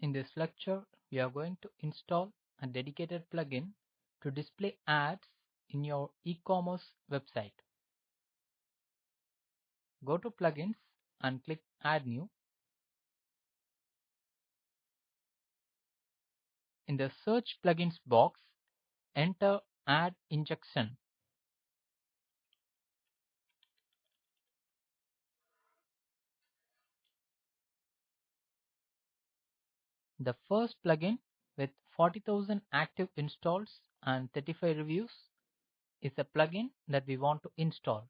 In this lecture, we are going to install a dedicated plugin to display ads in your e-commerce website. Go to Plugins and click Add New. In the Search Plugins box, enter Ad Injection. The first plugin with 40,000 active installs and 35 reviews is the plugin that we want to install.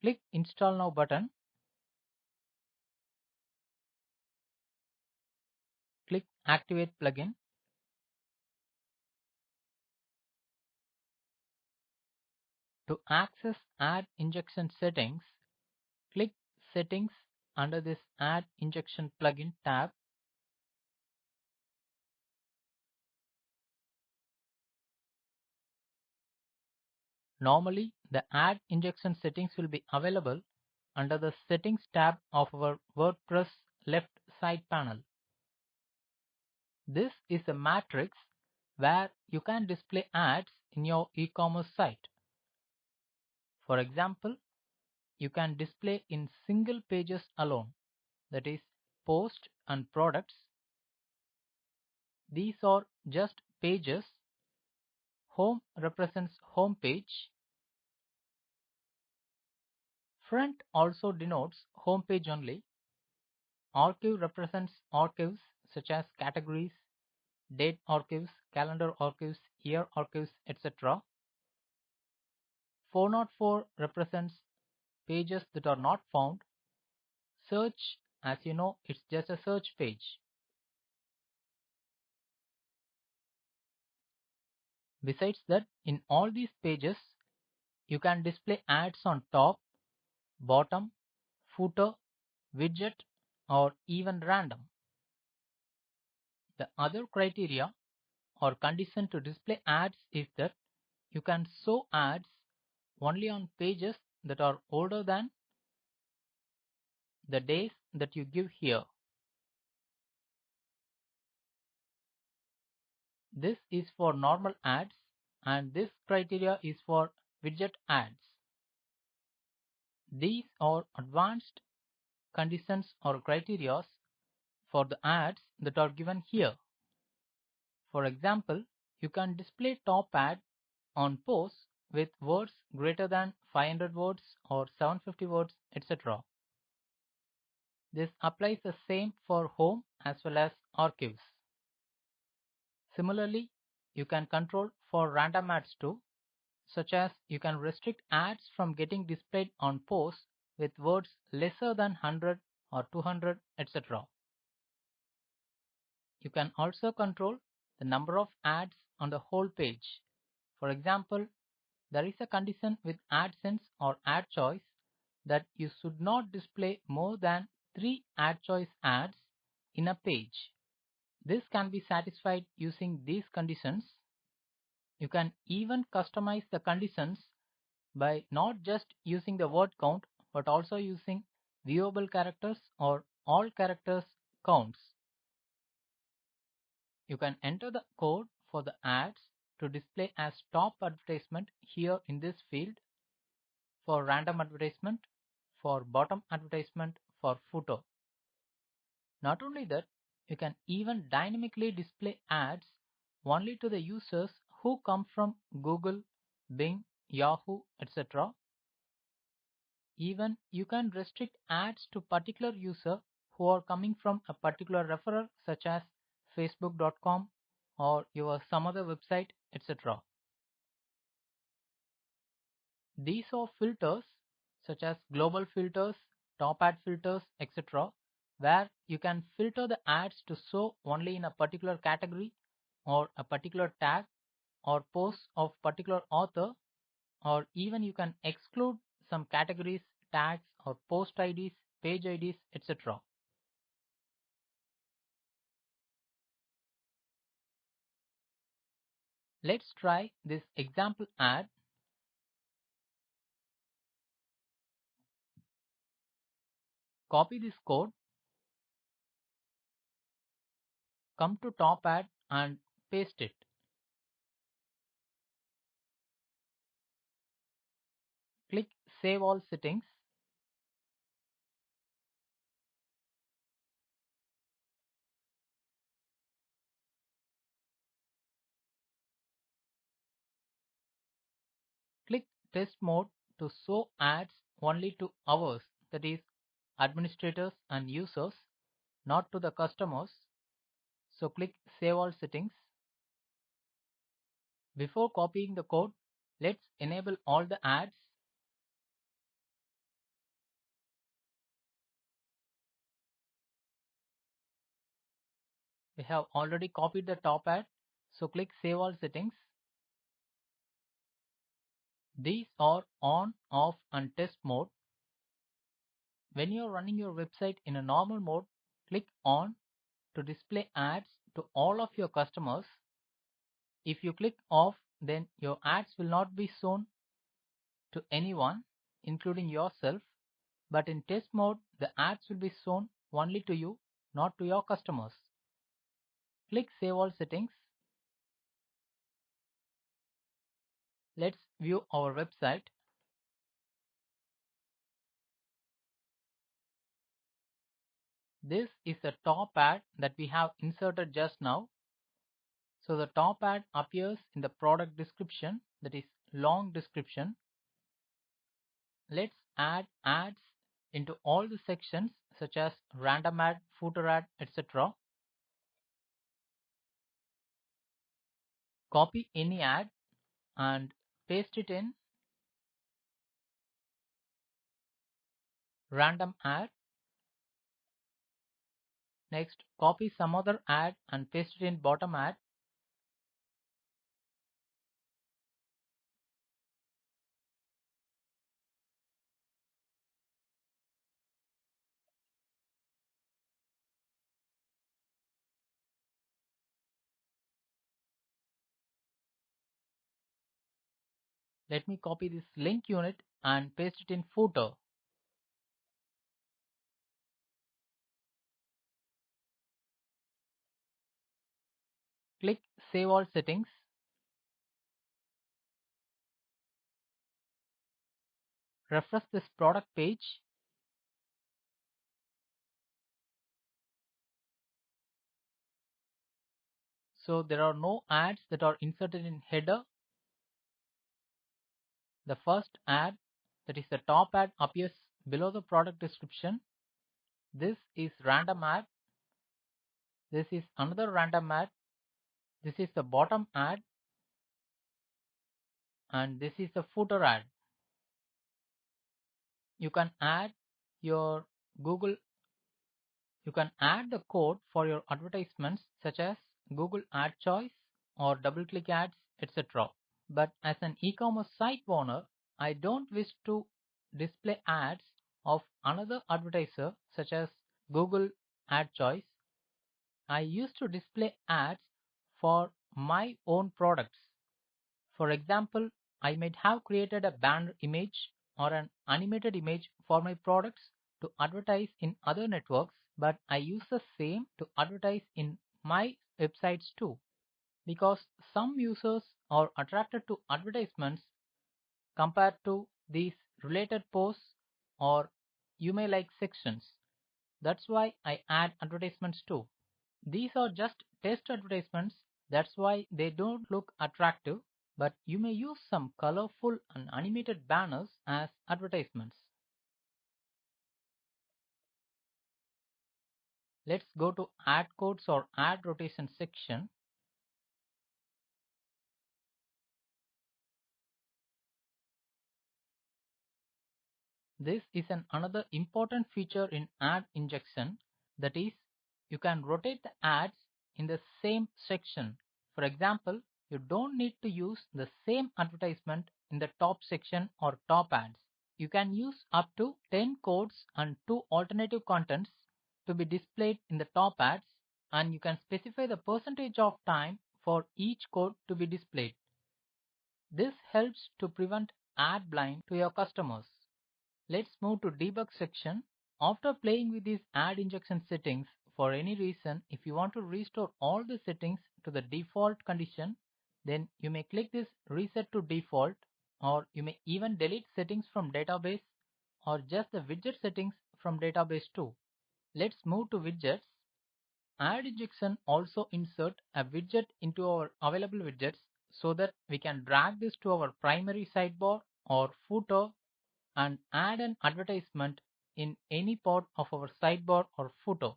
Click Install Now button. Click Activate Plugin. To access Ad Injection settings, click Settings under this Ad Injection Plugin tab. Normally, the Ad Injection settings will be available under the Settings tab of our WordPress left side panel. This is a matrix where you can display ads in your e-commerce site. For example, you can display in single pages alone, that is, post and products. These are just pages. Home represents home page. Front also denotes home page only. Archive represents archives such as categories, date archives, calendar archives, year archives, etc. 404 represents pages that are not found. Search, as you know, it's just a search page. Besides that, in all these pages, you can display ads on top, bottom, footer, widget, or even random. The other criteria or condition to display ads is that you can show ads only on pages that are older than the days that you give here. This is for normal ads, and this criteria is for widget ads. These are advanced conditions or criteria for the ads that are given here. For example, you can display top ad on posts with words greater than 500 words or 750 words, etc. This applies the same for home as well as archives. Similarly, you can control for random ads too, such as you can restrict ads from getting displayed on posts with words lesser than 100 or 200, etc. You can also control the number of ads on the whole page. For example, there is a condition with AdSense or ad choice that you should not display more than 3 ad choice ads in a page. This can be satisfied using these conditions. You can even customize the conditions by not just using the word count but also using viewable characters or all characters counts. You can enter the code for the ads to display as top advertisement here in this field, for random advertisement, for bottom advertisement, for footer. Not only that, you can even dynamically display ads only to the users who come from Google, Bing, Yahoo, etc. Even you can restrict ads to particular user who are coming from a particular referral such as facebook.com or your some other website, etc. These are filters such as global filters, top ad filters, etc., where you can filter the ads to show only in a particular category or a particular tag or post of particular author, or even you can exclude some categories, tags, or post IDs, page IDs, etc. Let's try this example ad. Copy this code come to top ad and paste it. Click Save All Settings. Click Test Mode to show ads only to ours, that is administrators and users, not to the customers. So click Save All Settings. Before copying the code, let's enable all the ads. We have already copied the top ad, so click Save All Settings. These are on, off and test mode. When you are running your website in a normal mode, click on to display ads to all of your customers. If you click off, then your ads will not be shown to anyone, including yourself, but in test mode, the ads will be shown only to you, not to your customers. Click Save All Settings. Let's view our website. This is the top ad that we have inserted just now. So the top ad appears in the product description, that is long description. Let's add ads into all the sections such as random ad, footer ad, etc. Copy any ad and paste it in random ad. Next, copy some other ad and paste it in bottom ad. Let me copy this link unit and paste it in footer. Click Save All Settings. Refresh this product page. So there are no ads that are inserted in header. The first ad, that is the top ad, appears below the product description. This is random ad. This is another random ad. This is the bottom ad. And this is the footer ad. You can add your Google, you can add the code for your advertisements such as Google Ad Choice or double-click ads, etc. But as an e-commerce site owner, I don't wish to display ads of another advertiser such as Google Ad Choice. I used to display ads for my own products. For example, I might have created a banner image or an animated image for my products to advertise in other networks, but I use the same to advertise in my websites too, because some users are attracted to advertisements compared to these related posts or you may like sections. That's why I add advertisements too. These are just test advertisements, that's why they don't look attractive, but you may use some colorful and animated banners as advertisements. Let's go to ad codes or ad rotation section. This is another important feature in ad injection, that is, you can rotate the ads in the same section. For example, you don't need to use the same advertisement in the top section or top ads. You can use up to 10 codes and 2 alternative contents to be displayed in the top ads, and you can specify the percentage of time for each code to be displayed. This helps to prevent ad blind to your customers. Let's move to debug section. After playing with these ad injection settings for any reason, if you want to restore all the settings to the default condition, then you may click this reset to default, or you may even delete settings from database or just the widget settings from database too. Let's move to widgets. Add injection also insert a widget into our available widgets so that we can drag this to our primary sidebar or footer and add an advertisement in any part of our sidebar or footer.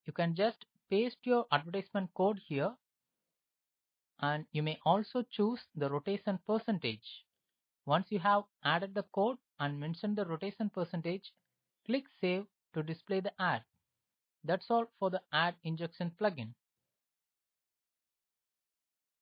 You can just paste your advertisement code here, and you may also choose the rotation percentage. Once you have added the code and mentioned the rotation percentage, click Save to display the ad. That's all for the Ad Injection plugin.